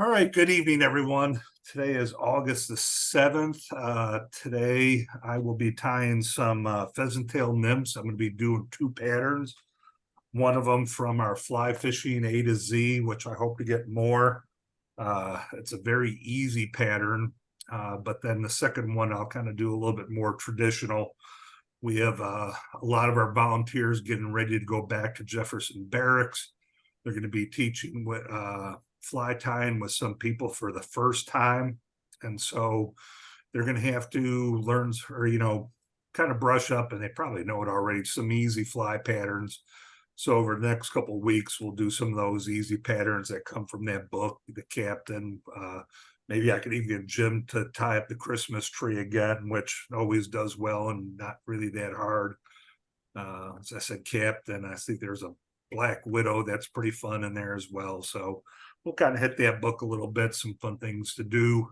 All right, good evening, everyone. Today is August the 7th. Today I will be tying some pheasant tail nymphs. I'm going to be doing two patterns. One of them from our fly fishing A to Z, which I hope to get more. It's a very easy pattern, but then the second one I'll kind of do a little bit more traditional. We have a lot of our volunteers getting ready to go back to Jefferson Barracks. They're going to be teaching with fly tying with some people for the first time. And so they're going to have to learn or, kind of brush up, and they probably know it already, some easy fly patterns. So over the next couple of weeks, we'll do some of those easy patterns that come from that book, The Captain. Maybe I could even get Jim to tie up the Christmas tree again, which always does well and not really that hard. As I said, Captain, I think there's a Black Widow that's pretty fun in there as well. So we'll kind of hit that book a little bit, some fun things to do.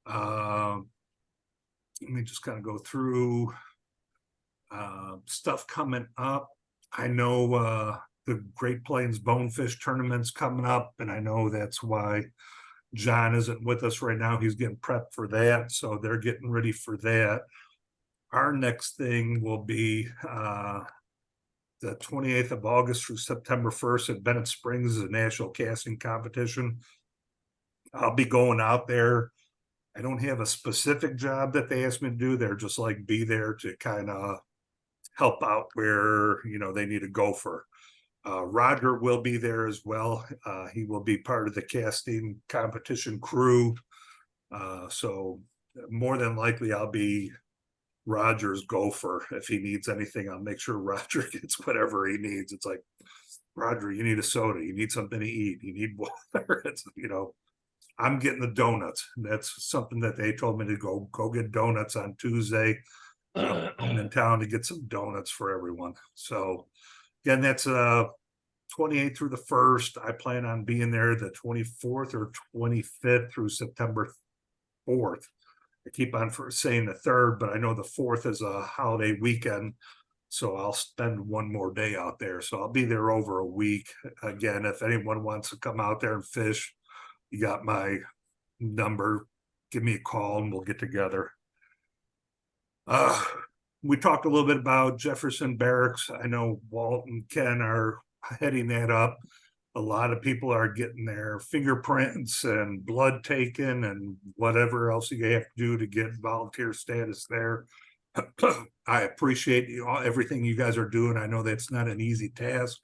Let me just kind of go through stuff coming up. I know the Great Plains Bonefish tournament's coming up, and I know that's why John isn't with us right now. He's getting prepped for that, so they're getting ready for that. Our next thing will be the 28th of August through September 1st at Bennett Springs is a national casting competition. I'll be going out there. I don't have a specific job that they asked me to do. They're just like be there to kind of help out where they need a gopher. Roger will be there as well. He will be part of the casting competition crew. So more than likely I'll be Roger's gopher. If he needs anything, I'll make sure Roger gets whatever he needs. It's like, Roger, you need a soda, you need something to eat, you need water. It's I'm getting the donuts. That's something that they told me to go get donuts on Tuesday. I'm in town to get some donuts for everyone. So again, that's 28th through the 1st. I plan on being there the 24th or 25th through September 4th. I keep on saying the 3rd, but I know the 4th is a holiday weekend, so I'll spend one more day out there. So I'll be there over a week. Again, if anyone wants to come out there and fish, you got my number. Give me a call and we'll get together. We talked a little bit about Jefferson Barracks. I know Walt and Ken are heading that up. A lot of people are getting their fingerprints and blood taken and whatever else you have to do to get volunteer status there. I appreciate everything you guys are doing. I know that's not an easy task,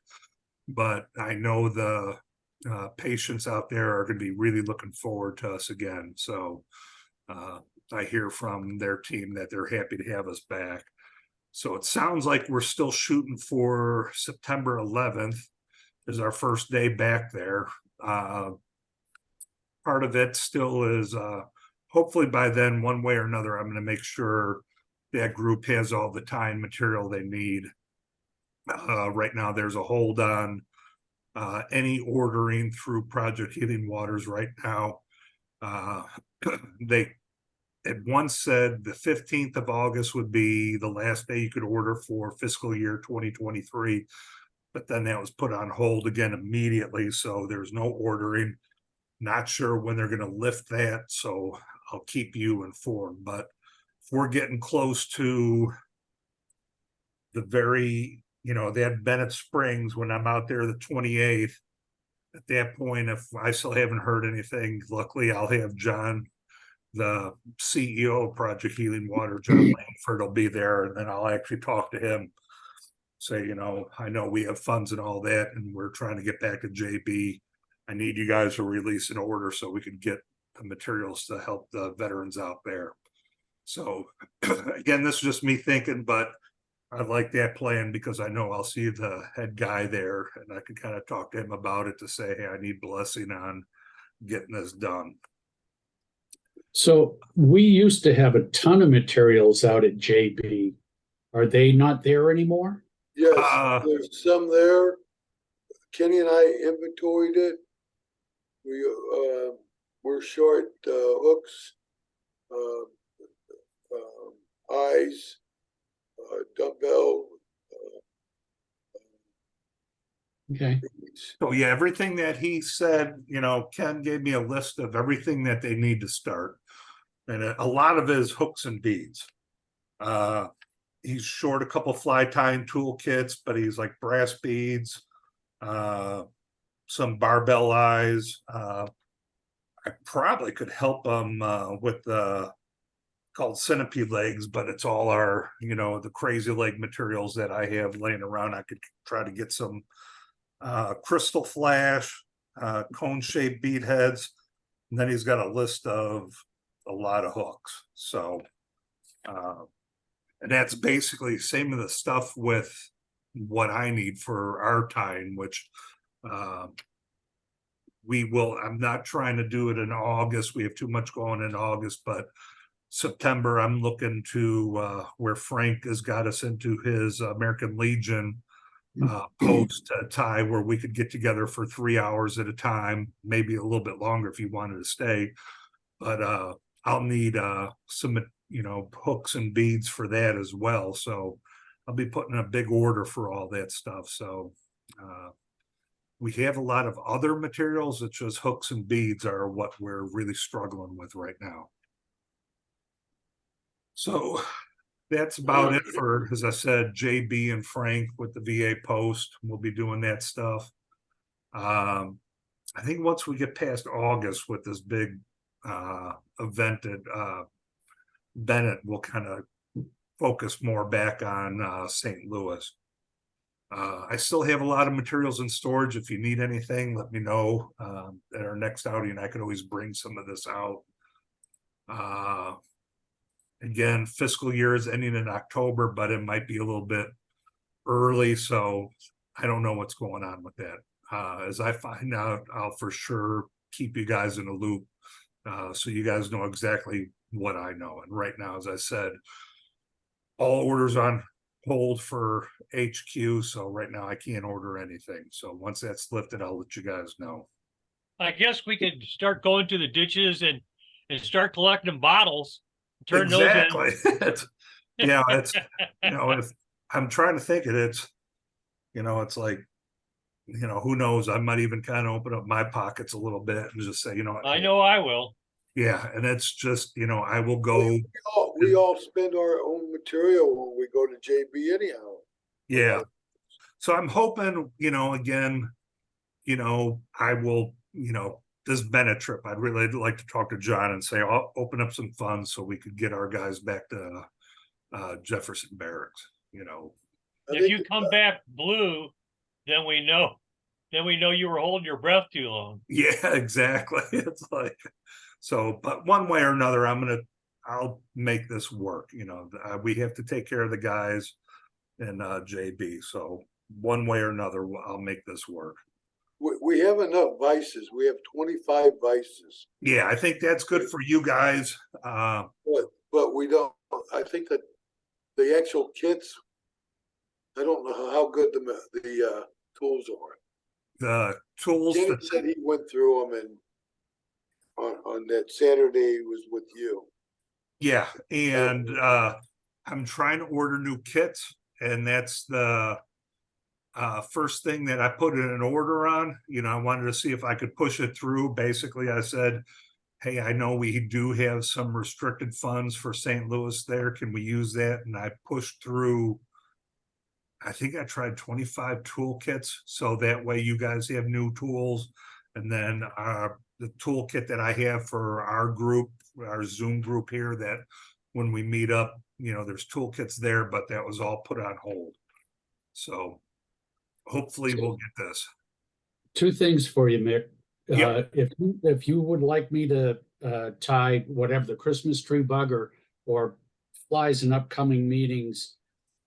but I know the patients out there are going to be really looking forward to us again. So I hear from their team that they're happy to have us back. So it sounds like we're still shooting for September 11th is our first day back there. Part of it still is hopefully by then, one way or another, I'm going to make sure that group has all the time material they need. Right now, there's a hold on any ordering through Project Healing Waters right now. They had once said the 15th of August would be the last day you could order for fiscal year 2023. But then that was put on hold again immediately. So there's no ordering. Not sure when they're going to lift that. So I'll keep you informed. But if we're getting close to the very, that Bennett Springs, when I'm out there the 28th, at that point, if I still haven't heard anything, luckily I'll have John, the CEO of Project Healing Water, John Langford, will be there. And then I'll actually talk to him. Say, I know we have funds and all that, and we're trying to get back to JB. I need you guys to release an order so we can get the materials to help the veterans out there. So again, this is just me thinking, but I like that plan because I know I'll see the head guy there and I can kind of talk to him about it to say, hey, I need blessing on getting this done. So we used to have a ton of materials out at JB. Are they not there anymore? Yes, there's some there. Kenny and I inventoried it. We're short hooks, eyes, dumbbell, Okay, So yeah, everything that he said, Ken gave me a list of everything that they need to start. And a lot of it is hooks and beads. He's short a couple fly tying toolkits, but he's like brass beads, some barbell eyes. I probably could help him with the called centipede legs, but it's all our, the crazy leg materials that I have laying around. I could try to get some crystal flash, cone shaped bead heads. And then he's got a list of a lot of hooks. So, and that's basically same of the stuff with what I need for our tying, which I'm not trying to do it in August. We have too much going in August, but September, I'm looking to where Frank has got us into his American Legion post tie where we could get together for 3 hours at a time, maybe a little bit longer if you wanted to stay. But I'll need some, hooks and beads for that as well. So I'll be putting a big order for all that stuff. So we have a lot of other materials. It's just hooks and beads are what we're really struggling with right now. So that's about it for, as I said, JB and Frank with the VA post. We'll be doing that stuff. I think once we get past August with this big event at Bennett, we'll kind of focus more back on St. Louis. I still have a lot of materials in storage. If you need anything, let me know. At our next outing, I could always bring some of this out. Again, fiscal year is ending in October, but it might be a little bit early, so I don't know what's going on with that. As I find out, I'll for sure keep you guys in a loop, so you guys know exactly what I know. And right now, as I said, all orders on hold for HQ, so right now I can't order anything. So once that's lifted, I'll let you guys know. I guess we could start going to the ditches and start collecting bottles. Turn Exactly. those in. it's if I'm trying to think it's like, who knows? I might even kind of open up my pockets a little bit and just say, I know I will. yeah, and it's just, I will go. We all spend our own material when we go to JB anyhow. Yeah. So I'm hoping, again, I will, this Bennett trip, I'd really like to talk to John and say, I'll open up some funds so we could get our guys back to Jefferson Barracks, If you come back blue, then we know you were holding your breath too long. Yeah, exactly. It's like, so, but one way or another, I'll make this work. We have to take care of the guys and JB. So one way or another, I'll make this work. We have enough vices. We have 25 vices. Yeah, I think that's good for you guys. But we don't. I think that the actual kits, I don't know how good the tools are. The tools. Kenny said he went through them, and on that Saturday he was with you. Yeah, and I'm trying to order new kits, and that's the first thing that I put in an order on. I wanted to see if I could push it through. Basically, I said, hey, I know we do have some restricted funds for St. Louis there. Can we use that? And I pushed through, I think I tried 25 toolkits. So that way you guys have new tools. And then the toolkit that I have for our group, our Zoom group here, that when we meet up, there's toolkits there, but that was all put on hold. So hopefully we'll get this. two things for you, Mick. Yep. If you would like me to tie whatever the Christmas tree bug or flies in upcoming meetings,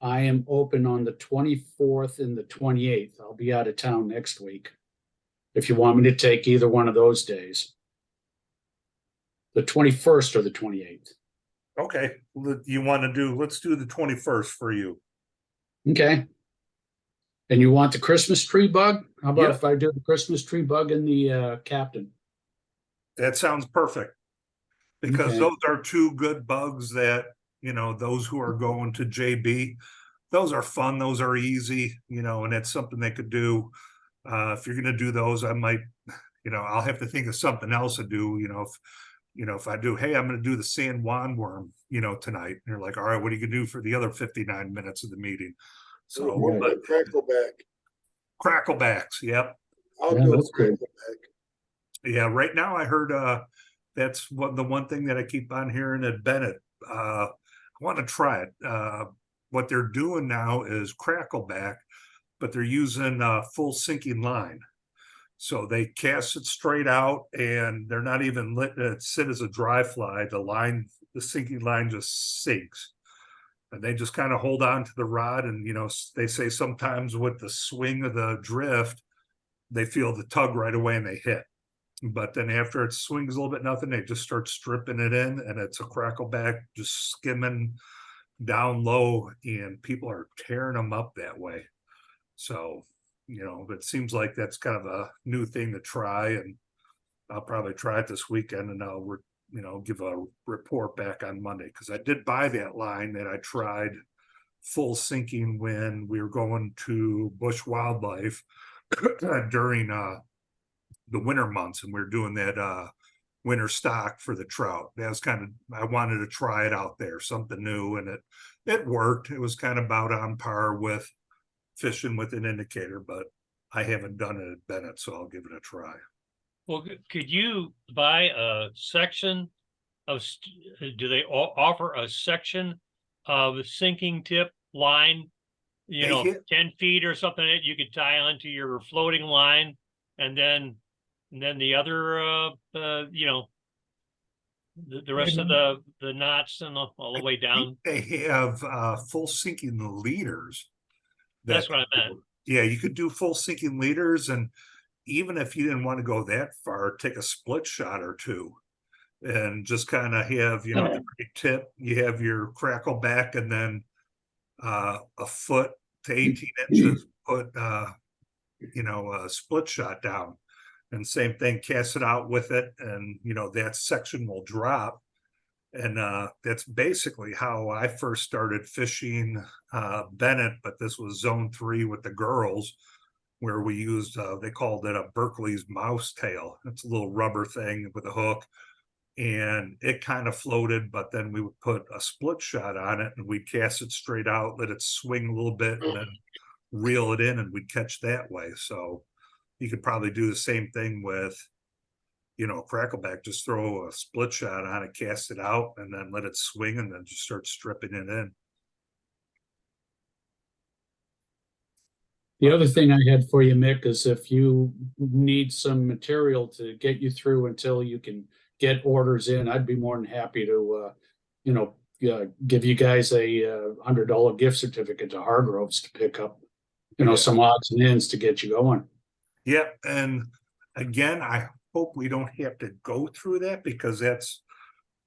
I am open on the 24th and the 28th. I'll be out of town next week. If you want me to take either one of those days, the 21st or the 28th. Okay, let's do the 21st for you. Okay. And you want the Christmas tree bug? How about Yep. if I do the Christmas tree bug and the captain? That sounds perfect. Because Okay. those are two good bugs that, those who are going to JB, those are fun, those are easy, and it's something they could do. If you're gonna do those, I might, I'll have to think of something else to do, if I do, hey, I'm gonna do the San Juan worm, tonight, and you're like, all right, what are you gonna do for the other 59 minutes of the meeting? So, What but about Crackleback? cracklebacks, yep. I'll Yeah, do a that's good. Crackleback. Yeah, right now I heard that's the one thing that I keep on hearing at Bennett. I want to try it. What they're doing now is crackleback, but they're using full sinking line. So they cast it straight out and they're not even letting it sit as a dry fly. The sinking line just sinks. And they just kind of hold on to the rod. And, they say sometimes with the swing of the drift, they feel the tug right away and they hit. But then after it swings a little bit, nothing, they just start stripping it in and it's a crackleback just skimming down low and people are tearing them up that way. So, it seems like that's kind of a new thing to try, and I'll probably try it this weekend and I'll, give a report back on Monday because I did buy that line that I tried full sinking when we were going to Bush Wildlife during the winter months and we were doing that winter stock for the trout. That was I wanted to try it out there, something new, and it worked. It was kind of about on par with fishing with an indicator, but I haven't done it at Bennett, so I'll give it a try. Well, could you buy a section of, do they offer a section of sinking tip line, They 10 feet or something that you could tie onto your floating line and then the other, the rest of the knots and all the way down. They have full sinking leaders. That's what I meant. Yeah, you could do full sinking leaders, and even if you didn't want to go that far, take a split shot or two and just kind of have, the big tip, you have your crackle back and then a foot to 18 inches, put a split shot down. And same thing, cast it out with it, and that section will drop. And that's basically how I first started fishing Bennett, but this was zone 3 with the girls, where we used they called it a Berkeley's mouse tail. It's a little rubber thing with a hook, and it kind of floated, but then we would put a split shot on it and we'd cast it straight out, let it swing a little bit, and then reel it in, and we'd catch that way. So you could probably do the same thing with crackleback. Just throw a split shot on it, cast it out, and then let it swing, and then just start stripping it in. The other thing I had for you, Mick, is if you need some material to get you through until you can get orders in, I'd be more than happy to, give you guys a $100 gift certificate to Hargroves to pick up, some odds and ends to get you going. Yeah, and again, I hope we don't have to go through that because that's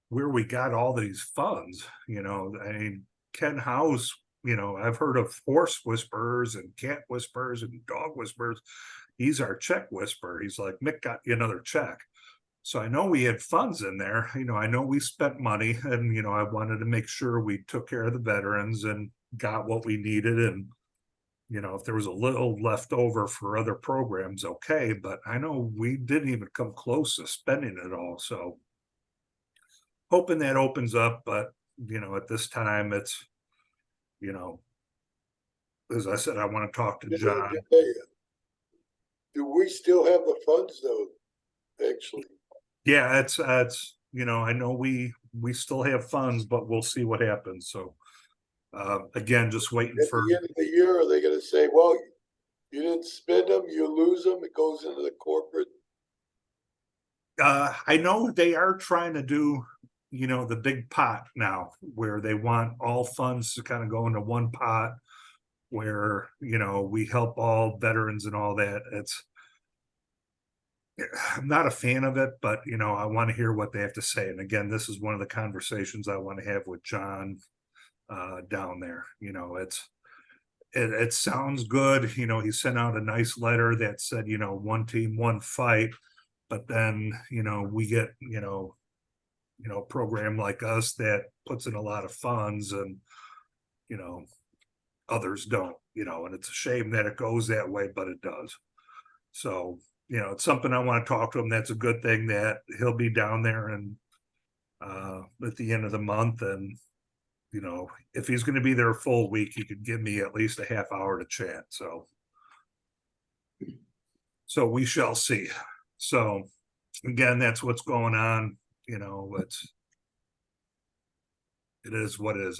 where we got all these funds. I mean, Ken House, I've heard of horse whisperers and cat whisperers and dog whisperers. He's our check whisperer. He's like, Mick got you another check. So I know we had funds in there. I know we spent money, and I wanted to make sure we took care of the veterans and got what we needed. And if there was a little left over for other programs, okay, but I know we didn't even come close to spending it all. So hoping that opens up, but at this time it's, as I said, I want to talk to John. Do we still have the funds though, actually? Yeah, it's I know we still have funds, but we'll see what happens. So again, just waiting At for the end of the year, are they gonna say, well, you didn't spend them, you lose them, it goes into the corporate? I know they are trying to do, the big pot now, where they want all funds to kind of go into one pot, where we help all veterans and all that. I'm not a fan of it, but I want to hear what they have to say. And again, this is one of the conversations I want to have with John down there. It sounds good. He sent out a nice letter that said, one team, one fight. But then, we get, a program like us that puts in a lot of funds, and, others don't, and it's a shame that it goes that way, but it does. So, you know, it's something I want to talk to him. That's a good thing that he'll be down there and at the end of the month. And, you know, if he's going to be there a full week, he could give me at least a half hour to chat. So we shall see. So again, that's what's going on. You know, it is what it is.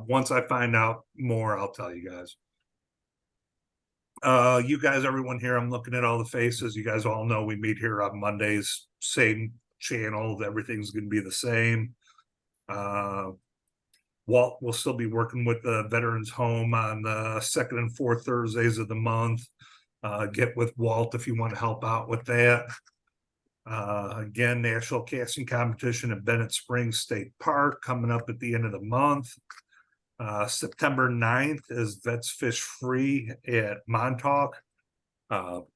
Once I find out more, I'll tell you guys. You guys, everyone here, I'm looking at all the faces. You guys all know we meet here on Mondays, same channel. Everything's going to be the same. Walt will still be working with the Veterans Home on the second and fourth Thursdays of the month. Get with Walt if you want to help out with that. Again, National Casting Competition at Bennett Springs State Park coming up at the end of the month. September 9th is Vets Fish Free at Montauk. Now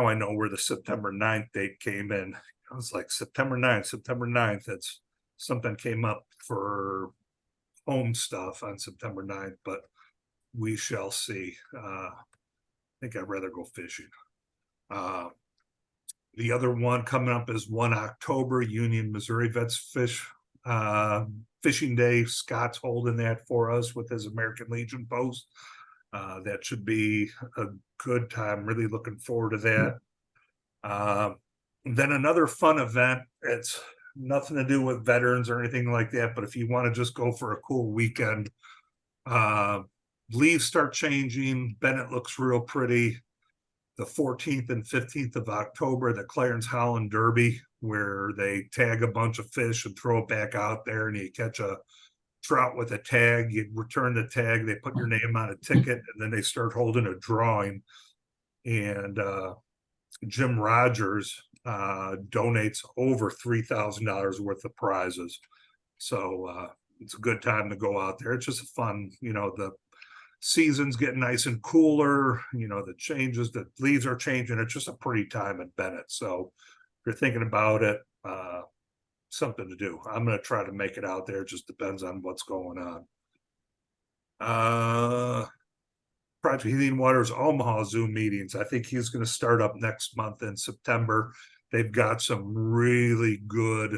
I know where the September 9th date came in. I was like, September 9th. It's something came up for home stuff on September 9th, but we shall see. I think I'd rather go fishing. The other one coming up is 1 October, Union, Missouri Vets Fishing Day. Scott's holding that for us with his American Legion post. That should be a good time. Really looking forward to that. Then another fun event. It's nothing to do with veterans or anything like that, but if you want to just go for a cool weekend, leaves start changing. Bennett looks real pretty. The 14th and 15th of October, the Clarence Holland Derby, where they tag a bunch of fish and throw it back out there, and you catch a trout with a tag. You return the tag, they put your name on a ticket, and then they start holding a drawing. And Jim Rogers donates over $3,000 worth of prizes. So it's a good time to go out there. It's just a fun, you know, the season's getting nice and cooler, you know, the changes, the leaves are changing. It's just a pretty time at Bennett. So if you're thinking about it, something to do. I'm going to try to make it out there. It just depends on what's going on. Project Heating Water's Omaha Zoom meetings. I think he's going to start up next month in September. They've got some really good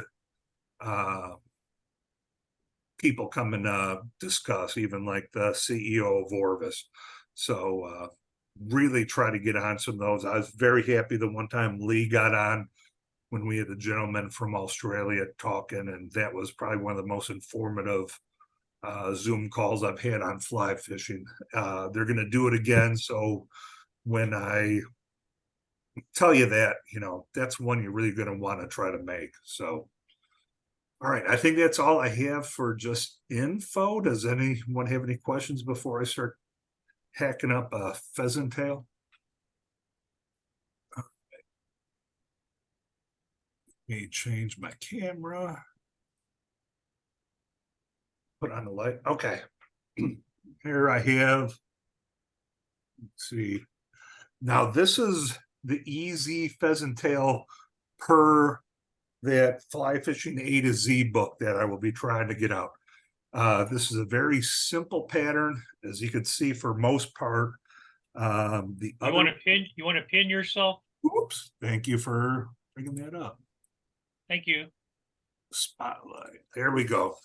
people coming to discuss, even like the CEO of Orvis. So really try to get on some of those. I was very happy the one time Lee got on when we had the gentleman from Australia talking, and that was probably one of the most informative Zoom calls I've had on fly fishing. They're going to do it again. So when I tell you that, you know, that's one you're really going to want to try to make. So all right, I think that's all I have for just info. Does anyone have any questions before I start hacking up a pheasant tail? Let me change my camera. Put on the light. Okay. Here I have, let's see. Now this is the easy pheasant tail per that Fly Fishing A to Z book that I will be trying to get out. This is a very simple pattern, as you can see for most part. You want to pin yourself? Oops, thank you for bringing that up. Thank you. Spotlight. There we go.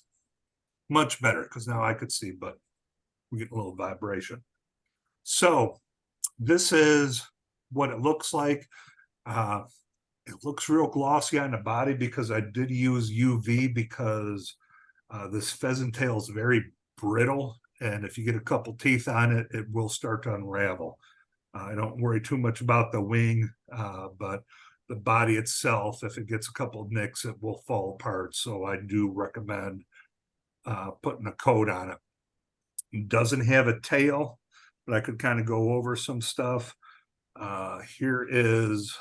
Much better, because now I could see, but we get a little vibration. So this is what it looks like. It looks real glossy on the body because I did use UV, because this pheasant tail is very brittle, and if you get a couple teeth on it, it will start to unravel. I don't worry too much about the wing, but the body itself, if it gets a couple nicks, it will fall apart. So I do recommend putting a coat on it. It doesn't have a tail, but I could kind of go over some stuff. Here is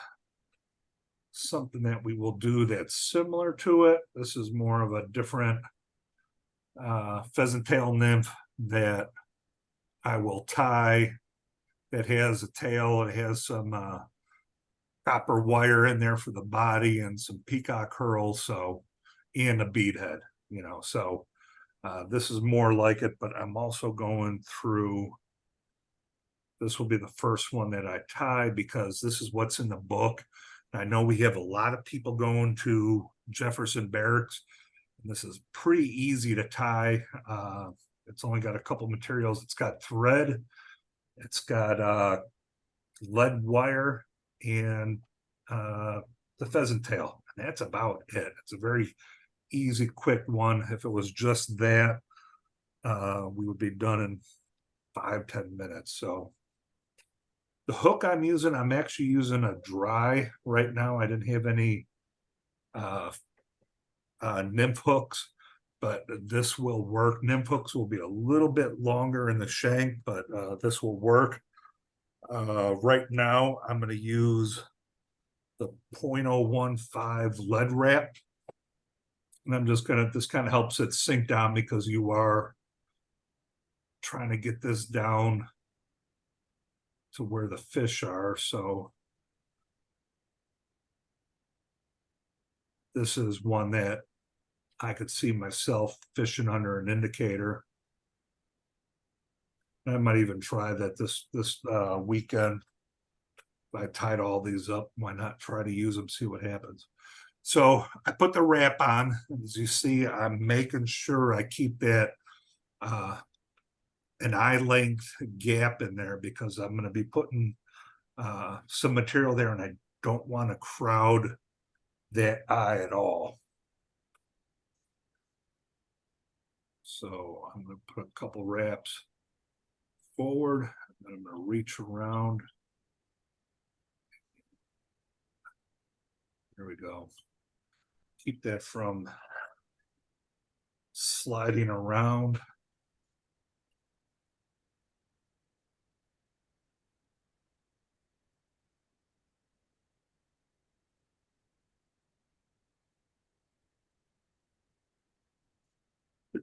something that we will do that's similar to it. This is more of a different pheasant tail nymph that I will tie, that has a tail. It has some copper wire in there for the body and some peacock curls, so, and a bead head, you know. So this is more like it, but I'm also going through This will be the first one that I tie because this is what's in the book. I know we have a lot of people going to Jefferson Barracks, and this is pretty easy to tie. It's only got a couple materials. It's got thread, it's got lead wire, and the pheasant tail. And that's about it. It's a very easy, quick one. If it was just that, we would be done in 5-10 minutes. So the hook I'm using, I'm actually using a dry right now. I didn't have any nymph hooks, but this will work. Nymph hooks will be a little bit longer in the shank, but this will work. Right now, I'm going to use the 0.015 lead wrap. And I'm just going to, this kind of helps it sink down because you are trying to get this down to where the fish are. So this is one that I could see myself fishing under an indicator. I might even try that this weekend. If I tied all these up, why not try to use them, see what happens. So I put the wrap on. As you see, I'm making sure I keep that an eye length gap in there because I'm going to be putting some material there, and I don't want to crowd that eye at all. So I'm going to put a couple wraps forward, and I'm going to reach around. There we go. Keep that from sliding around.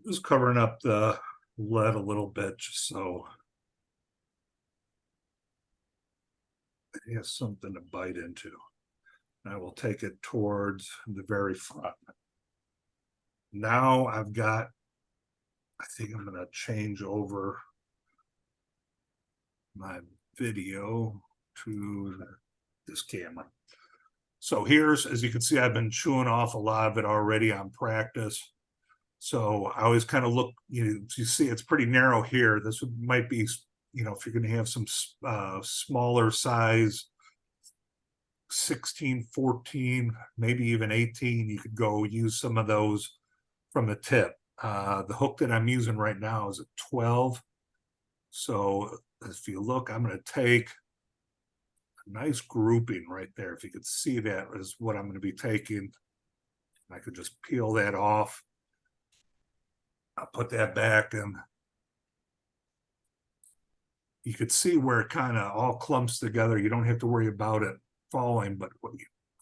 Just covering up the lead a little bit just so it has something to bite into. And I will take it towards the very front. Now I've got, I think I'm going to change over my video to this camera. So here's, as you can see, I've been chewing off a lot of it already on practice. So I always kind of look, you see it's pretty narrow here. This might be, if you're going to have some smaller size, 16, 14, maybe even 18, you could go use some of those from the tip. The hook that I'm using right now is a 12. So if you look, I'm going to take a nice grouping right there. If you could see, that is what I'm going to be taking. I could just peel that off. I'll put that back, and you could see where it kind of all clumps together. You don't have to worry about it falling,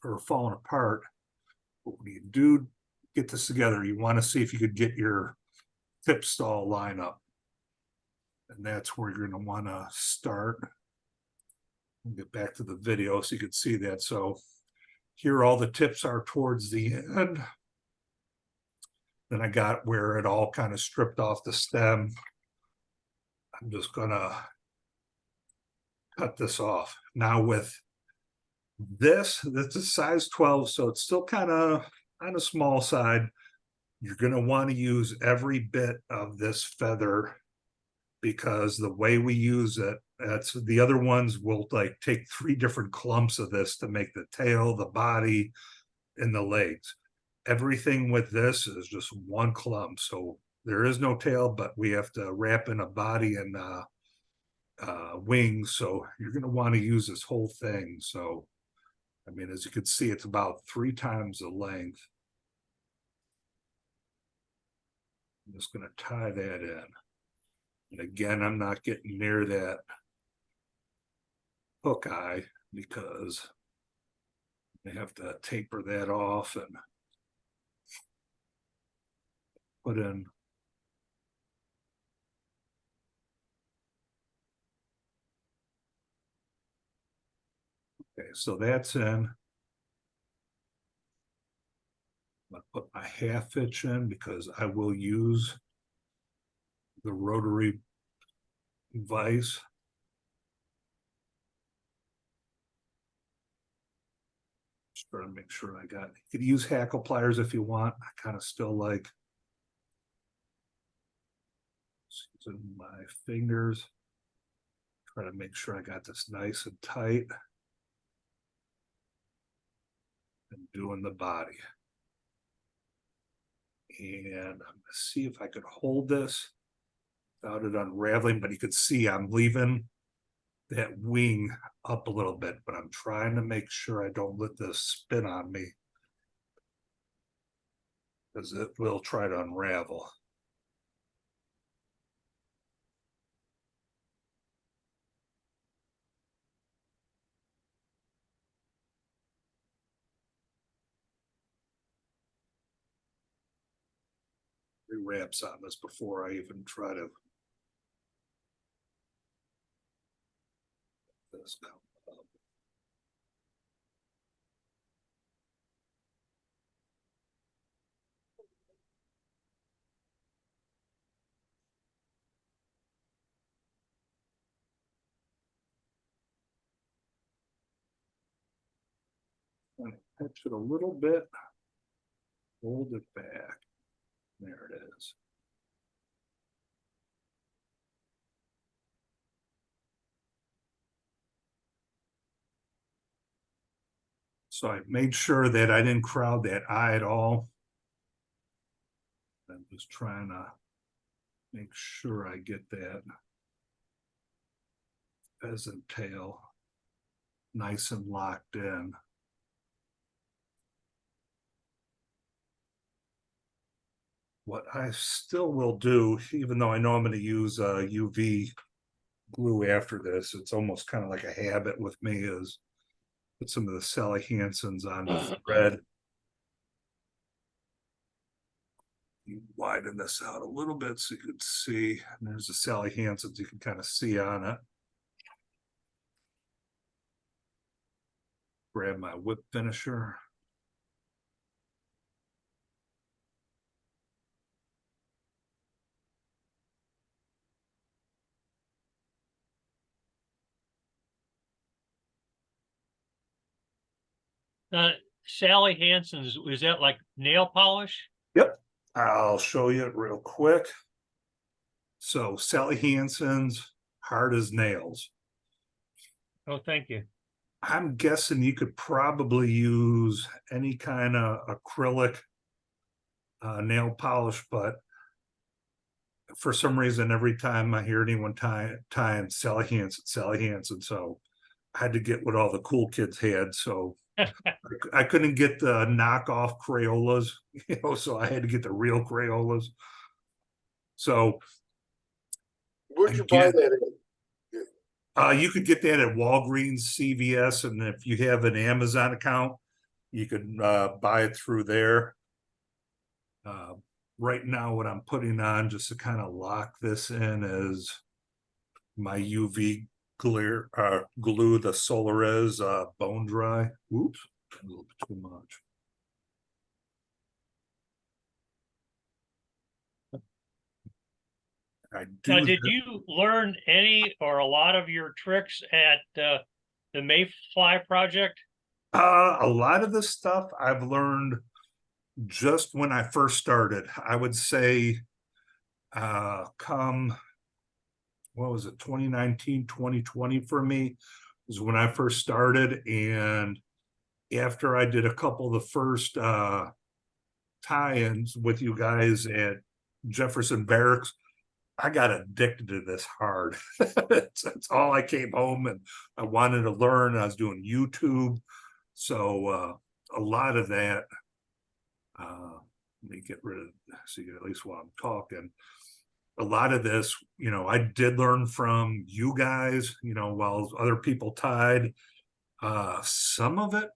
or falling apart. But when you do get this together, you want to see if you could get your tip stall line up. And that's where you're going to want to start. We'll get back to the video so you can see that. So here all the tips are towards the end. Then I got where it all kind of stripped off the stem. I'm just gonna cut this off. Now with this is a size 12, so it's still kind of on the small side. You're gonna want to use every bit of this feather because the way we use it, that's the other ones will like take 3 different clumps of this to make the tail, the body, and the legs. Everything with this is just one clump, so there is no tail, but we have to wrap in a body and wings. So you're going to want to use this whole thing. So I mean, as you can see, it's about 3 times the length. I'm just going to tie that in, and again, I'm not getting near that hook eye because I have to taper that off and put in. Okay, so that's in. I'm going to put my half hitch in because I will use the rotary vise. Just trying to make sure I got, you could use hackle pliers if you want. I kind of still like using my fingers. Try to make sure I got this nice and tight. And doing the body. And I'm gonna see if I could hold this without it unraveling, but you could see I'm leaving that wing up a little bit, but I'm trying to make sure I don't let this spin on me, because it will try to unravel. Wraps on this before I even try to this come up. Touch it a little bit, hold it back. There it is. So I made sure that I didn't crowd that eye at all. I'm just trying to make sure I get that pheasant tail nice and locked in. What I still will do, even though I know I'm going to use UV glue after this, it's almost kind of like a habit with me, is put some of the Sally Hansen's on the thread. You widen this out a little bit so you can see. And there's the Sally Hansen's you can kind of see on it. Grab my whip finisher. Sally Hansen's, is that like nail polish? Yep, I'll show you it real quick. So Sally Hansen's hard as nails. Oh, thank you. I'm guessing you could probably use any kind of acrylic nail polish, but for some reason, every time I hear anyone tying Sally Hansen, so I had to get what all the cool kids had. So I couldn't get the knockoff Crayolas, so I had to get the real Crayolas. So Where'd you buy that in? you could get that at Walgreens, CVS, and if you have an Amazon account, you could buy it through there. Right now, what I'm putting on just to kind of lock this in is my UV glue, the Solaris bone dry. Oops, a little bit too much. Now, did you learn any or a lot of your tricks at the Mayfly project? A lot of the stuff I've learned just when I first started. I would say come, what was it, 2019, 2020 for me is when I first started. And after I did a couple of the first tie-ins with you guys at Jefferson Barracks, I got addicted to this hard. That's all I came home and I wanted to learn. I was doing YouTube. So a lot of that, let me get rid of, so you get at least while I'm talking. A lot of this, I did learn from you guys, while other people tied. Some of it,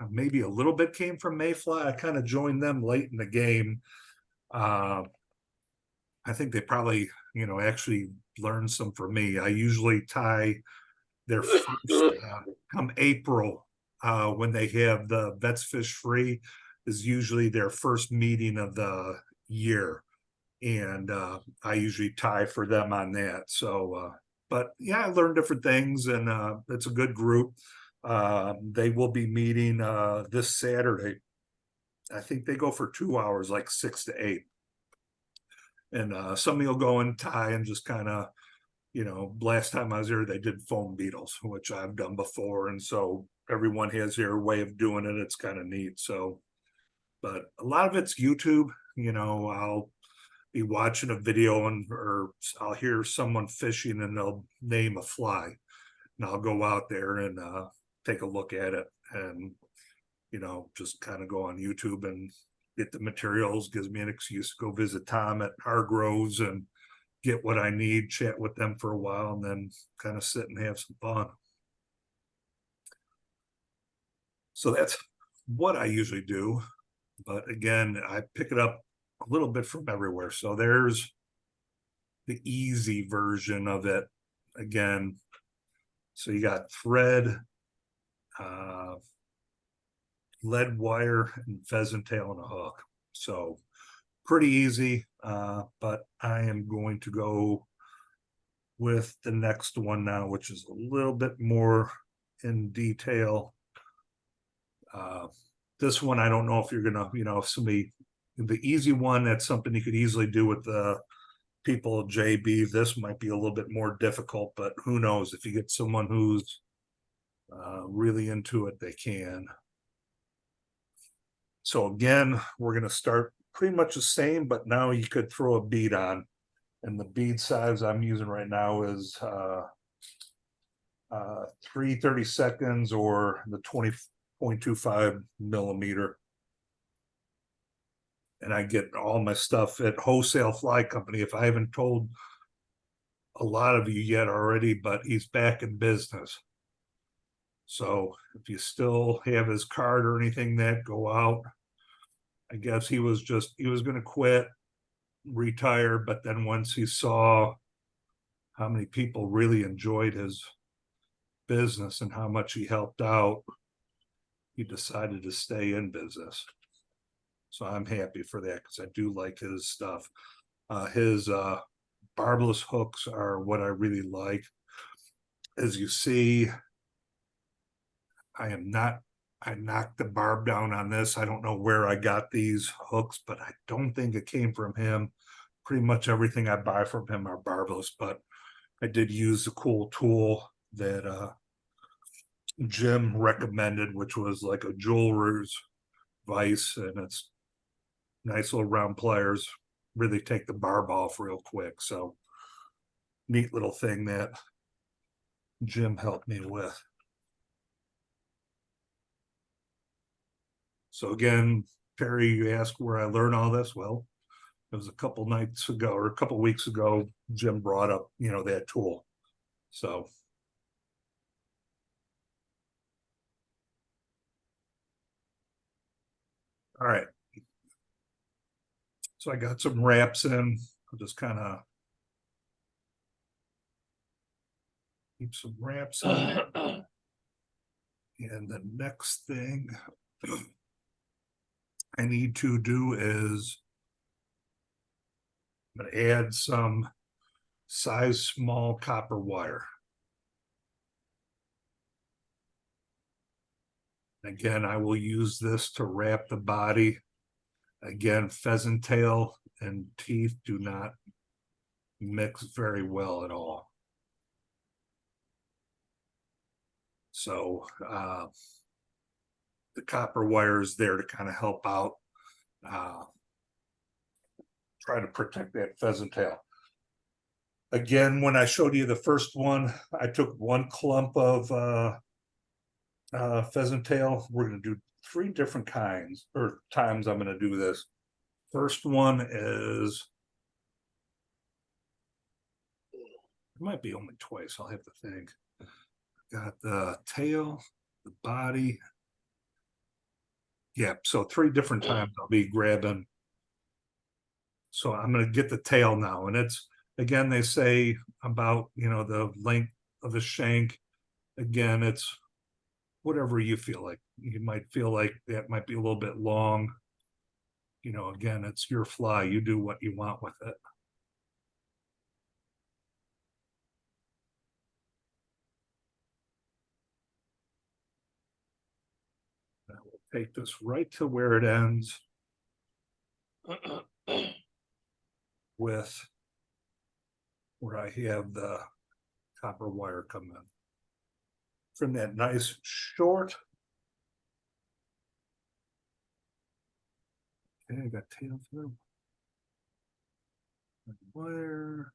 maybe a little bit came from Mayfly. I kind of joined them late in the game. I think they probably, actually learned some from me. I usually tie their first, come April, when they have the Vets Fish Free is usually their first meeting of the year. And I usually tie for them on that. So, but yeah, I learned different things and it's a good group. They will be meeting this Saturday. I think they go for 2 hours, like 6 to 8. And somebody will go and tie and just kind of, last time I was there, they did foam beetles, which I've done before. And so everyone has their way of doing it. It's kind of neat. So, but a lot of it's YouTube. I'll be watching a video or I'll hear someone fishing and they'll name a fly. And I'll go out there and take a look at it and, just kind of go on YouTube and get the materials. Gives me an excuse to go visit Tom at Hargroves and get what I need, chat with them for a while, and then kind of sit and have some fun. So that's what I usually do. But again, I pick it up a little bit from everywhere. So there's the easy version of it. Again, so you got thread, lead wire, and pheasant tail and a hook. So pretty easy, but I am going to go with the next one now, which is a little bit more in detail. This one, I don't know if you're gonna, if somebody, the easy one, that's something you could easily do with the people at JB. This might be a little bit more difficult, but who knows? If you get someone who's really into it, they can. So again, we're going to start pretty much the same, but now you could throw a bead on. And the bead size I'm using right now is 3/32 or the 20.25 millimeter. And I get all my stuff at Wholesale Fly Company. If I haven't told a lot of you yet already, but he's back in business. So if you still have his card or anything, that go out. I guess he was going to quit, retire, but then once he saw how many people really enjoyed his business and how much he helped out, he decided to stay in business. So I'm happy for that because I do like his stuff. His barbless hooks are what I really like. As you see, I knocked the barb down on this. I don't know where I got these hooks, but I don't think it came from him. Pretty much everything I buy from him are barbless, but I did use the cool tool that Jim recommended, which was like a jeweler's vise, and it's nice little round pliers, really take the barb off real quick. So neat little thing that Jim helped me with. So again, Perry, you asked where I learned all this. Well, it was a couple nights ago or a couple weeks ago, Jim brought up, that tool. So. All right. So I got some wraps in. I'll just kind of keep some wraps in. And the next thing I need to do is I'm going to add some size small copper wire. Again, I will use this to wrap the body. Again, pheasant tail and teeth do not mix very well at all. So the copper wire is there to kind of help out, try to protect that pheasant tail. Again, when I showed you the first one, I took one clump of pheasant tail. We're going to do 3 different kinds or times I'm going to do this. First one is, it might be only twice, I'll have to think. Got the tail, the body. Yeah, so 3 different times I'll be grabbing. So I'm going to get the tail now. And it's, again, they say about, the length of the shank. Again, it's whatever you feel like. You might feel like that might be a little bit long. Again, it's your fly. You do what you want with it. take this right to where it ends with where I have the copper wire come in. From that nice short. Okay, I got tail through. Wire.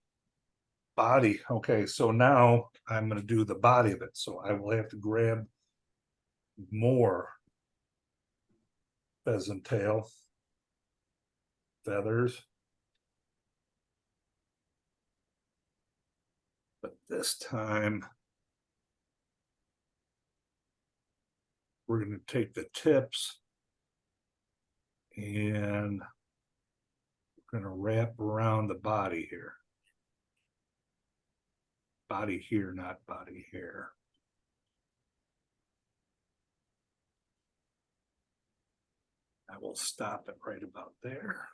Body. Okay, so now I'm gonna do the body of it. So I will have to grab more pheasant tail feathers. But this time we're going to take the tips and we're going to wrap around the body here. Body here, not body here. I will stop it right about there.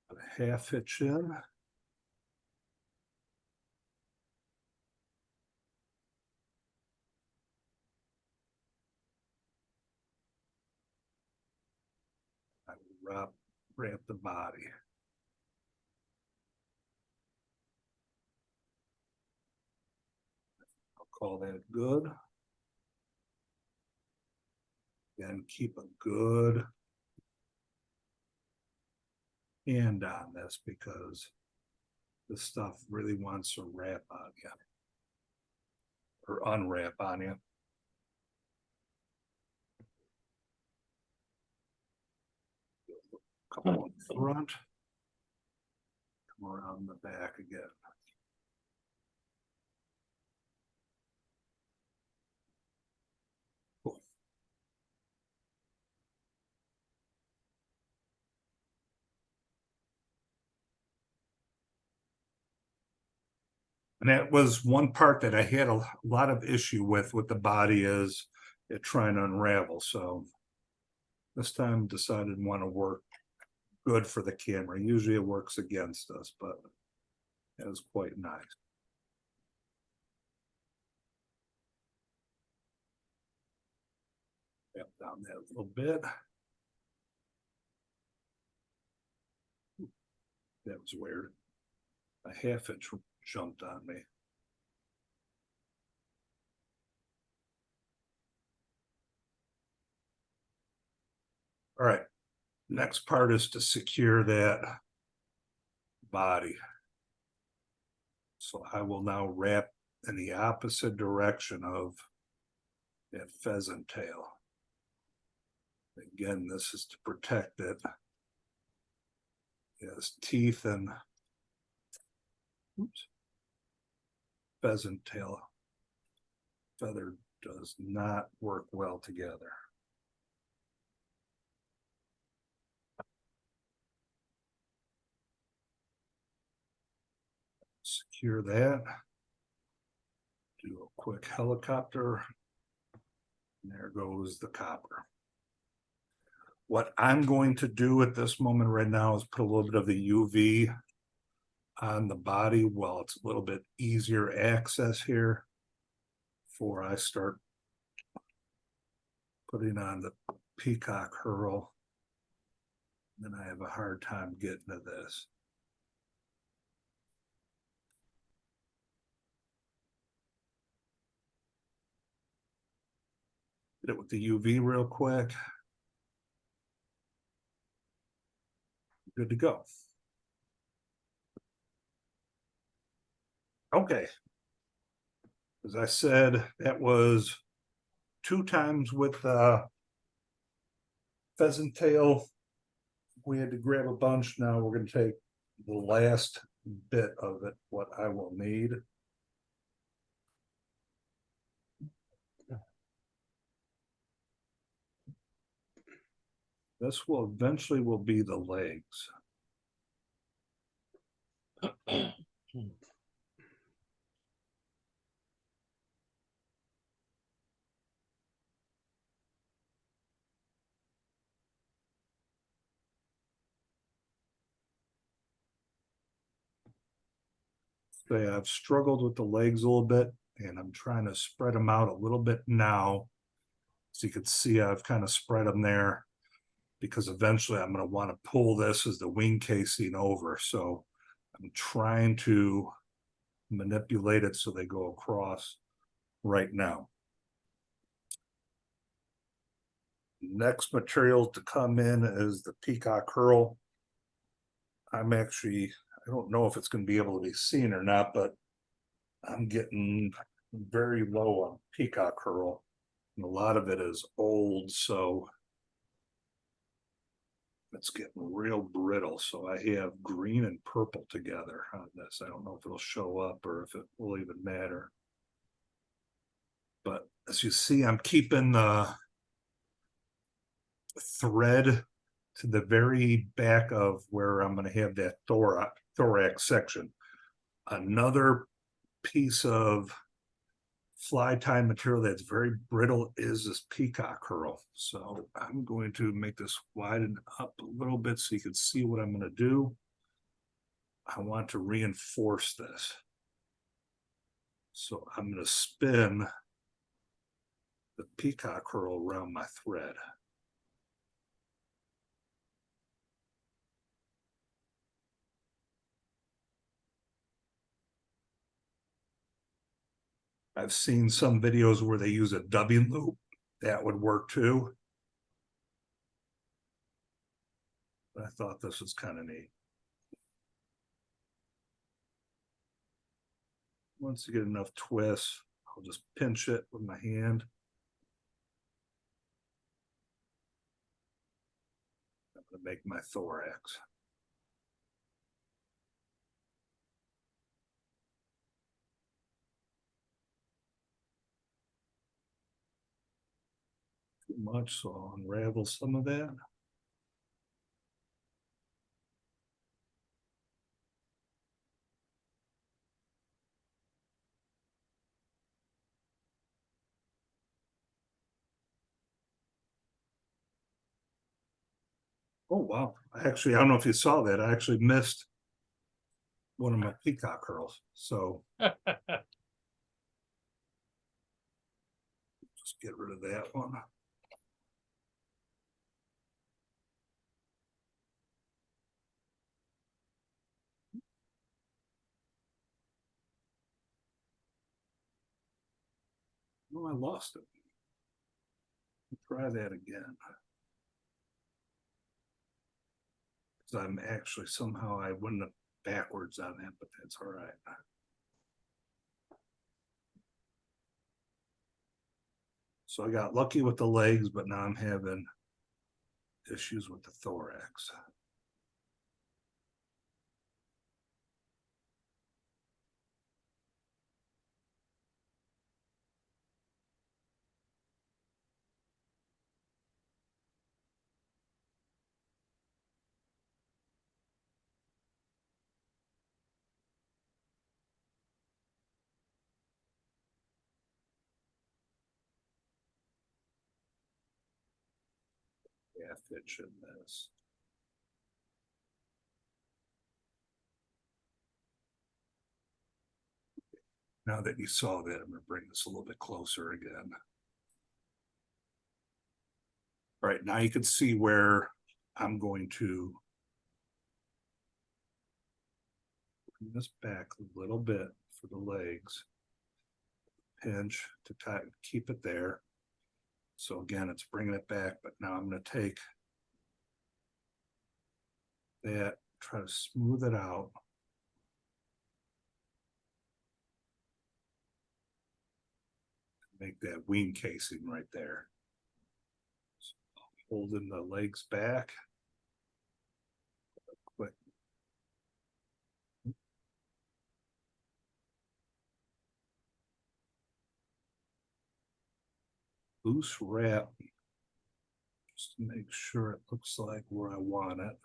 Put a half hitch in. I will wrap the body. I'll call that good. And keep a good hand on this because this stuff really wants to wrap on you or unwrap on you. Couple in front, come around the back again. Cool. And that was one part that I had a lot of issue with the body is it trying to unravel. So this time decided want to work good for the camera. Usually it works against us, but it was quite nice. Wrap down that a little bit. That was weird. A half inch jumped on me. All right, next part is to secure that body. So I will now wrap in the opposite direction of that pheasant tail. Again, this is to protect it. It has teeth and oops, pheasant tail feather does not work well together. Secure that. Do a quick helicopter. And there goes the copper. What I'm going to do at this moment right now is put a little bit of the UV on the body while it's a little bit easier access here before I start putting on the peacock hurl. Then I have a hard time getting to this. Hit it with the UV real quick. Good to go. Okay. As I said, that was 2 times with pheasant tail. We had to grab a bunch. Now we're going to take the last bit of it, what I will need. This will eventually be the legs. I've struggled with the legs a little bit, and I'm trying to spread them out a little bit now So you can see I've kind of spread them there because eventually I'm going to want to pull this as the wing casing over. So I'm trying to manipulate it so they go across right now. Next material to come in is the peacock curl. I don't know if it's going to be able to be seen or not, but I'm getting very low on peacock curl. And a lot of it is old, so it's getting real brittle. So I have green and purple together on this. I don't know if it'll show up or if it will even matter. But as you see, I'm keeping the thread to the very back of where I'm going to have that thorax section. Another piece of fly tie material that's very brittle is this peacock curl. So I'm going to make this widen up a little bit so you can see what I'm going to do. I want to reinforce this. So I'm going to spin the peacock curl around my thread. I've seen some videos where they use a dubbing loop. That would work too. But I thought this was kind of neat. Once you get enough twists, I'll just pinch it with my hand. I'm going to make my thorax. Too much, so I'll unravel some of that. Oh, wow. Actually, I don't know if you saw that. I actually missed one of my peacock curls. So just get rid of that one. Oh, I lost it. Try that again. Because I'm actually somehow I wouldn't have backwards on that, but that's all right. So I got lucky with the legs, but now I'm having issues with the thorax. Yeah, it should miss. Now that you saw that, I'm going to bring this a little bit closer again. All right, now you can see where I'm going to bring this back a little bit for the legs. Pinch to tighten, keep it there. So again, it's bringing it back, but now I'm going to take that, try to smooth it out. Make that wing casing right there. So holding the legs back. Quick. Loose wrap. Just to make sure it looks like where I want it.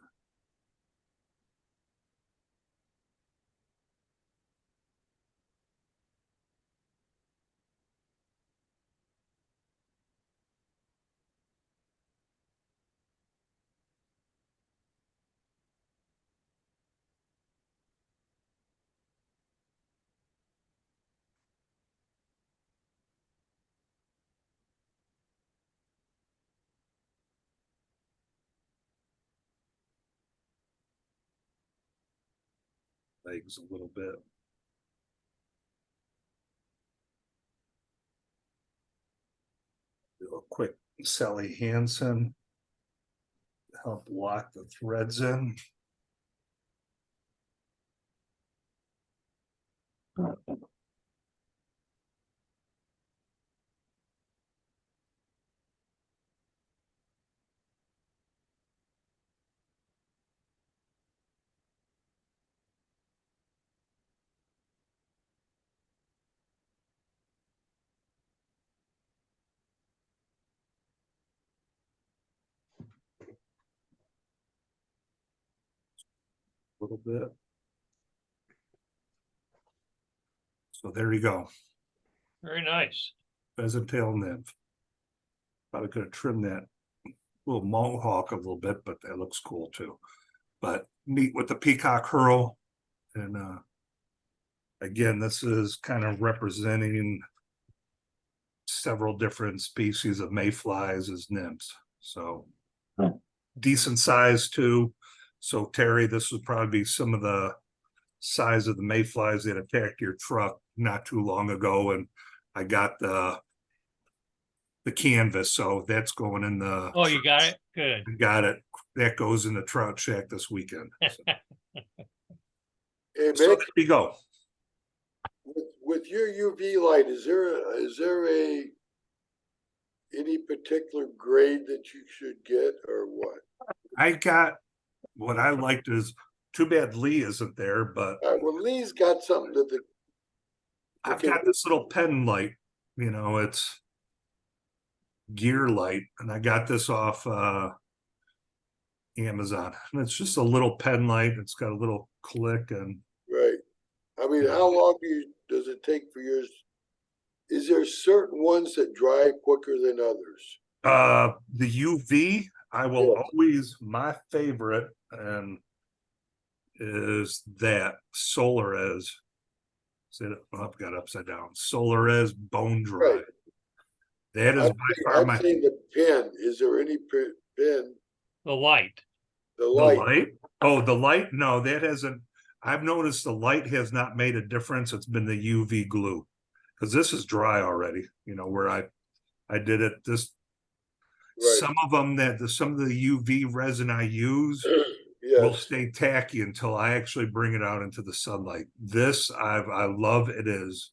legs a little bit. Do a quick Sally Hansen. Help lock the threads in. A little bit. So there you go. Very nice. Pheasant tail nymph. Probably could have trimmed that little mohawk a little bit, but that looks cool too. But neat with the peacock curl. And again, this is kind of representing several different species of mayflies as nymphs. So decent size too. So Terry, this would probably be some of the size of the mayflies that attacked your truck not too long ago. And I got the canvas, so that's going in the. Oh, you got it? Good. Got it. That goes in the trout shack this weekend. So, Hey, so Mick, there you go. with your UV light, is there any particular grade that you should get or what? I got what I liked is too bad Lee isn't there, but Well, Lee's got something that I've okay. got this little pen light, you know, it's gear light, and I got this off Amazon. And it's just a little pen light. It's got a little click and Right. I mean, Yeah. how long does it take for yours? Is there certain ones that dry quicker than others? the UV, I will Yeah. always, my favorite and is that Solares. I've got upside down. Solares bone dry. Right. That is by far I'm my saying the pen. Is there any pen? The light. The the light. light. Oh, the light. No, that hasn't. I've noticed the light has not made a difference. It's been the UV glue because this is dry already. You know where I did it. This Right. some of them some of the UV resin I use will Yes. stay tacky until I actually bring it out into the sunlight. This I love. It is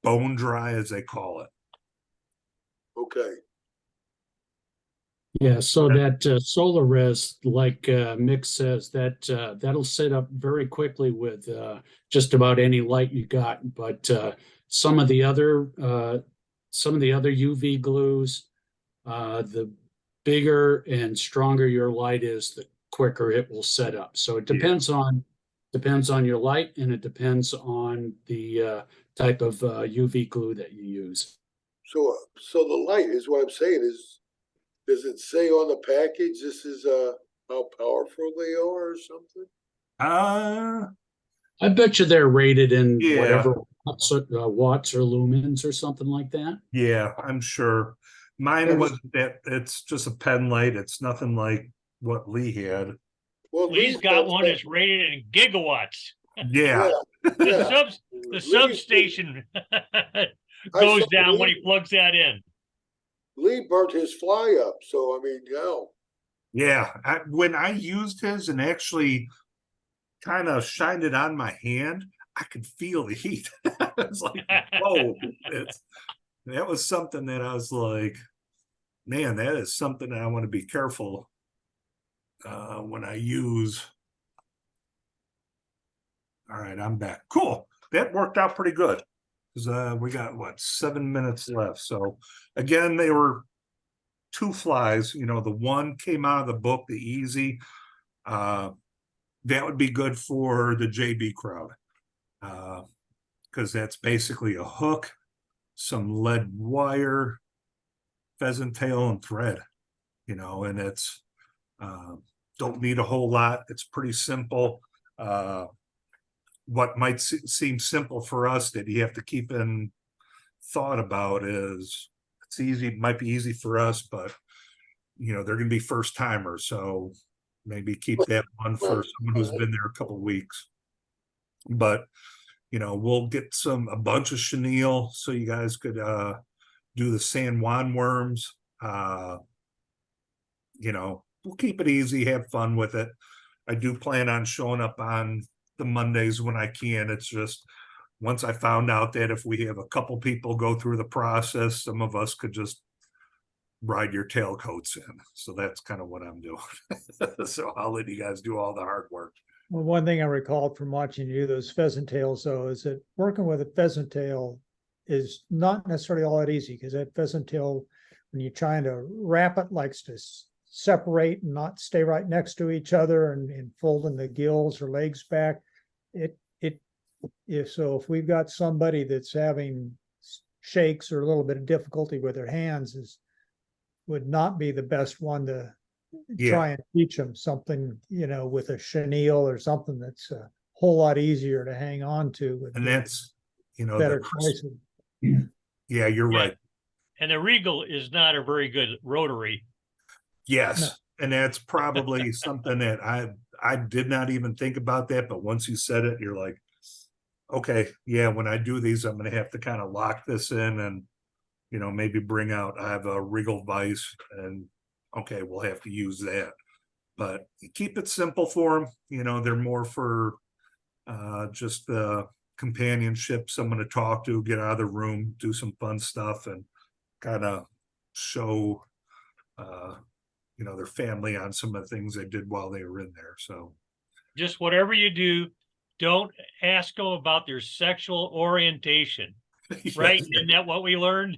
bone dry as they call it. Okay. Yeah, so that solar res, like Mick says, that'll set up very quickly with just about any light you got. But some of the other UV glues, the bigger and stronger your light is, the quicker it will set up. So it depends on your light, and it depends on the type of UV glue that you use. So the light is what I'm saying is. Does it say on the package this is how powerful they are or something? I bet you they're rated in Yeah. whatever watts or lumens or something like that. Yeah, I'm sure. Mine wasn't that. It's just a pen light. It's nothing like what Lee had. Well, Lee's got one that's rated in gigawatts. Yeah, Yeah. The substation goes down when he plugs that in. Lee burnt his fly up, so I mean, yeah. When I used his and actually kind of shined it on my hand, I could feel the heat. It's like, whoa! That was something that I was like, man, that is something that I want to be careful when I use. All right, I'm back. Cool. That worked out pretty good. Because we got what 7 minutes left. So again, they were two flies. You know, the one came out of the book, the easy. That would be good for the JB crowd. Because that's basically a hook, some lead wire, pheasant tail, and thread. You know, and it's don't need a whole lot. It's pretty simple. What might seem simple for us that you have to keep in thought about is it's easy, might be easy for us, but you know, they're going to be first timers. So maybe keep that one for someone who's been there a couple of weeks. But, we'll get a bunch of chenille so you guys could do the San Juan worms. We'll keep it easy, have fun with it. I do plan on showing up on the Mondays when I can. It's just once I found out that if we have a couple people go through the process, some of us could just ride your tailcoats in. So that's kind of what I'm doing. So I'll let you guys do all the hard work. Well, one thing I recalled from watching you do those pheasant tails, though, is that working with a pheasant tail is not necessarily all that easy, because that pheasant tail, when you're trying to wrap it, likes to separate and not stay right next to each other, and folding the gills or legs back. If we've got somebody that's having shakes or a little bit of difficulty with their hands, would not be the best one to try and teach them something, with a chenille or something that's a whole lot easier to hang on to. And that's, better choices. Yeah, you're right. And the Regal is not a very good rotary. Yes. No. And that's probably something that I did not even think about that, but once you said it, you're like, okay, yeah, when I do these, I'm going to have to kind of lock this in and, maybe bring out, I have a Regal vise, and okay, we'll have to use that. But keep it simple for them. They're more for just the companionship, someone to talk to, get out of the room, do some fun stuff, and kind of show their family on some of the things they did while they were in there. So Just whatever you do, don't ask them about their sexual orientation, right? Isn't that what we learned?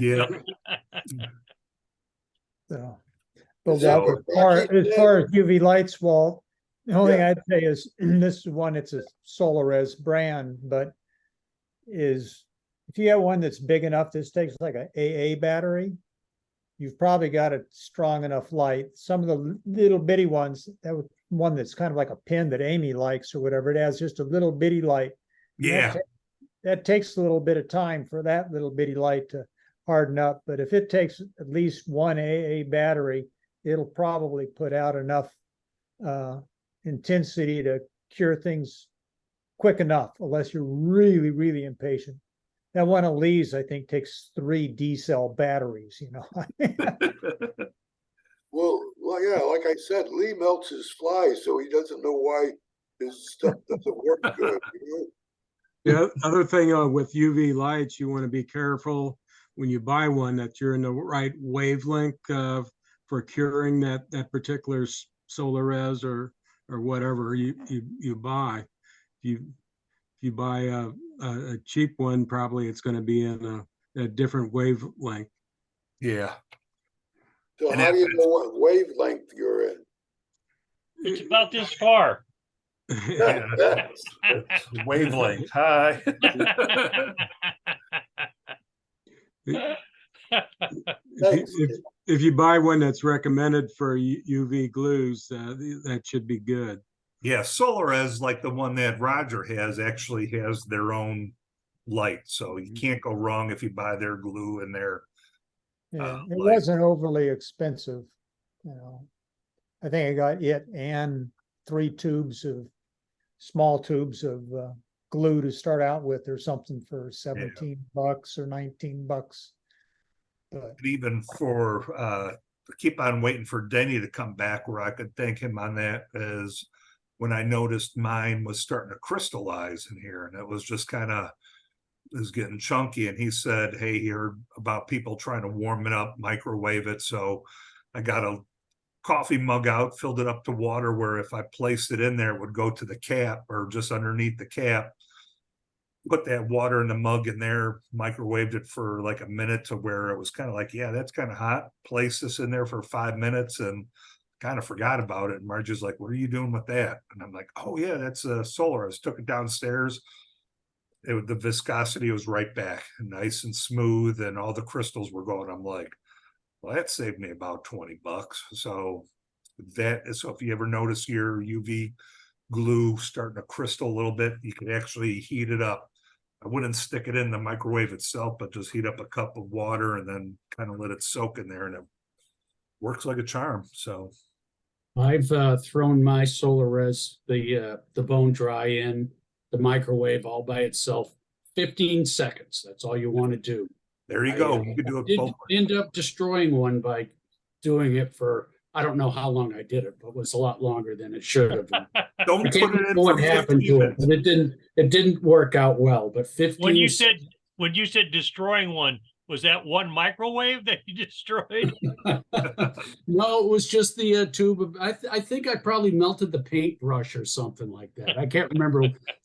Yeah. So, but Is that Walt, what Becky as far said? as UV lights, Walt, the only thing Yeah. I'd say is this is one, it's a SolarRes brand, but if you have one that's big enough, this takes like a AA battery. You've probably got a strong enough light. Some of the little bitty ones, one that's kind of like a pin that Amy likes or whatever, it has just a little bitty light. And Yeah. that takes a little bit of time for that little bitty light to harden up. But if it takes at least one AA battery, it'll probably put out enough intensity to cure things quick enough, unless you're really, really impatient. That one of Lee's, I think, takes 3 D-cell batteries, Well, yeah, like I said, Lee melts his flies, so he doesn't know why his stuff doesn't work good. The other thing with UV lights, you want to be careful when you buy one that you're in the right wavelength for curing that particular SolarRes or whatever you buy. If you buy a cheap one, probably it's going to be in a different wavelength. Yeah. So And how do you that- know what wavelength you're in? It's about this far. Yeah, that's wavelength. Hi. If you buy one that's recommended for UV glues, that should be good. Yeah, SolarRes, like the one that Roger has, actually has their own light. So you can't go wrong if you buy their glue and their Yeah, it light. wasn't overly expensive, I think I got it and 3 small tubes of glue to start out with, or something, for $17 or $19. But Even for keep on waiting for Denny to come back where I could thank him on that, is when I noticed mine was starting to crystallize in here, and it was just kind of is getting chunky. And he said, hey, he heard about people trying to warm it up, microwave it. So I got a coffee mug out, filled it up to water, where if I placed it in there, it would go to the cap or just underneath the cap. Put that water in the mug in there, microwaved it for like a minute, to where it was kind of like, yeah, that's kind of hot. Place this in there for 5 minutes and kind of forgot about it. And Margie's like, what are you doing with that? And I'm like, oh yeah, that's a solar. I just took it downstairs. The viscosity was right back, nice and smooth, and all the crystals were going. I'm like, well, that saved me about $20. So if you ever notice your UV glue starting to crystal a little bit, you can actually heat it up. I wouldn't stick it in the microwave itself, but just heat up a cup of water and then kind of let it soak in there, and it works like a charm. So I've thrown my SolarRes, the bone dry in the microwave all by itself. 15 seconds. That's all you want to do. There you I, go. You could do it Did both. end up destroying one by doing it for, I don't know how long I did it, but it was a lot longer than it should have been. Don't I can't put it in remember what for happened 15 to it, minutes. but it didn't work out well, but 15. When you said destroying one, was that one microwave that you destroyed? No, it was just the tube of, I think I probably melted the paintbrush or something like that. I can't remember.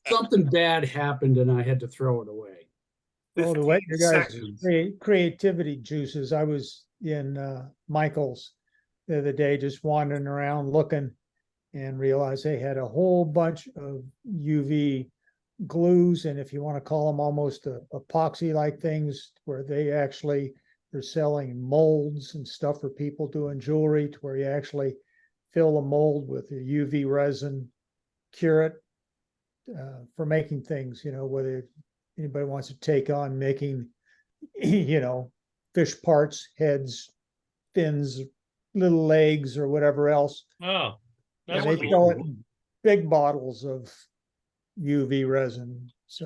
Something bad happened and I had to throw it away. Oh, to whet your 15 guys' seconds. creativity juices. I was in Michael's the other day, just wandering around looking, and realized they had a whole bunch of UV glues, and if you want to call them almost epoxy-like things, where they actually are selling molds and stuff for people doing jewelry, to where you actually fill a mold with a UV resin, cure it for making things, whether anybody wants to take on making, fish parts, heads, fins, little legs, or whatever else. Oh, that's And they cool. sell it in big bottles of UV resin. So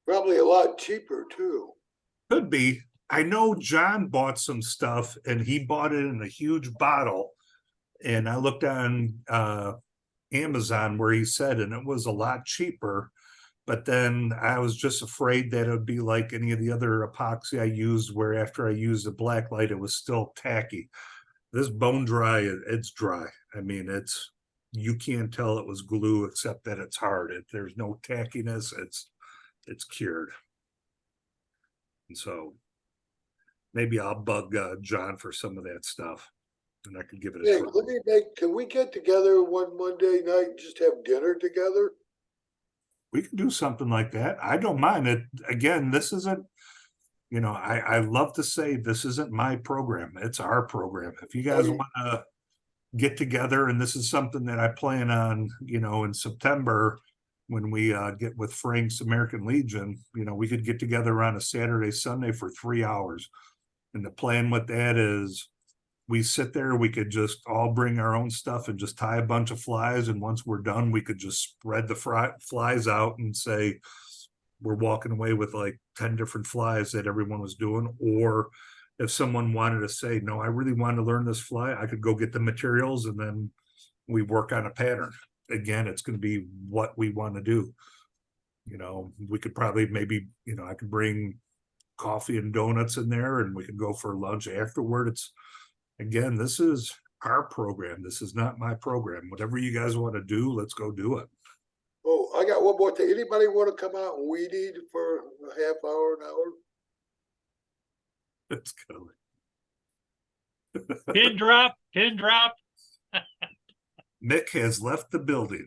Probably a lot cheaper too. Could be. I know John bought some stuff and he bought it in a huge bottle. And I looked on Amazon where he said, and it was a lot cheaper. But then I was just afraid that it would be like any of the other epoxy I used, where after I used the black light, it was still tacky. This bone dry, it's dry. I mean, you can't tell it was glue except that it's hard. There's no tackiness. It's cured. And so maybe I'll bug John for some of that stuff, and I could give it a Hey, try. can we get together one Monday night and just have dinner together? We can do something like that. I don't mind it. Again, this isn't, I love to say this isn't my program. It's our program. If you guys Right. want to get together, and this is something that I plan on, in September when we get with Frank's American Legion, we could get together on a Saturday, Sunday for 3 hours. And the plan with that is we sit there, we could just all bring our own stuff and just tie a bunch of flies. And once we're done, we could just spread the flies out and say, we're walking away with like 10 different flies that everyone was doing. Or if someone wanted to say, no, I really want to learn this fly, I could go get the materials and then we work on a pattern. Again, it's going to be what we want to do. We could probably maybe, I could bring coffee and donuts in there and we could go for lunch afterward. Again, this is our program. This is not my program. Whatever you guys want to do, let's go do it. Oh, I got one more thing. Anybody want to come out and weed eat for a half hour, an hour? It's kind of Pin drop, pin drop. Nick has left the building.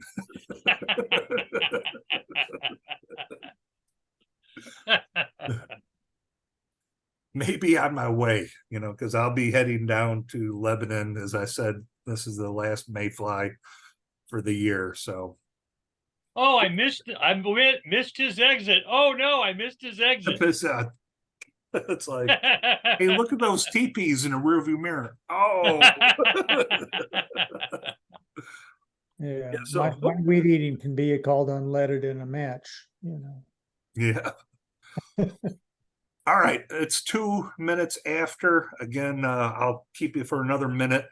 Maybe on my way, because I'll be heading down to Lebanon. As I said, this is the last Mayfly for the year. So Oh, I missed his exit. Oh no, I missed his exit. it's like, hey, look at those teepees in the rearview mirror. Oh, yeah, so my weed eating can be called unleaded in a match. yeah. All right, it's 2 minutes after. Again, I'll keep you for another minute.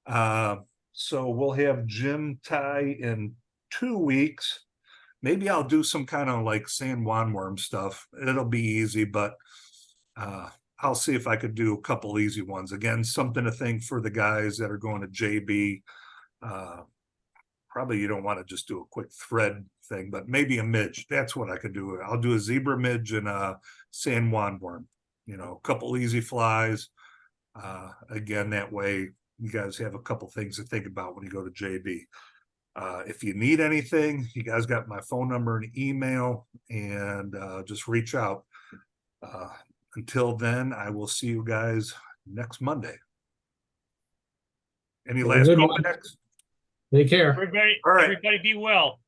So we'll have Jim Ty in 2 weeks. Maybe I'll do some kind of like San Juan worm stuff. It'll be easy, but I'll see if I could do a couple easy ones. Again, something to think for the guys that are going to JB. Probably you don't want to just do a quick thread thing, but maybe a midge. That's what I could do. I'll do a zebra midge and a San Juan worm, a couple easy flies. Again, that way you guys have a couple things to think about when you go to JB. If you need anything, you guys got my phone number and email, and just reach out. Until then, I will see you guys next Monday. Any last Good comments? Take care. All right. Everybody be well.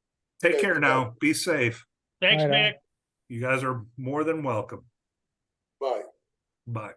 Take care now. Be safe. Thanks, Right on. Nick. You guys are more than welcome. Bye. Bye.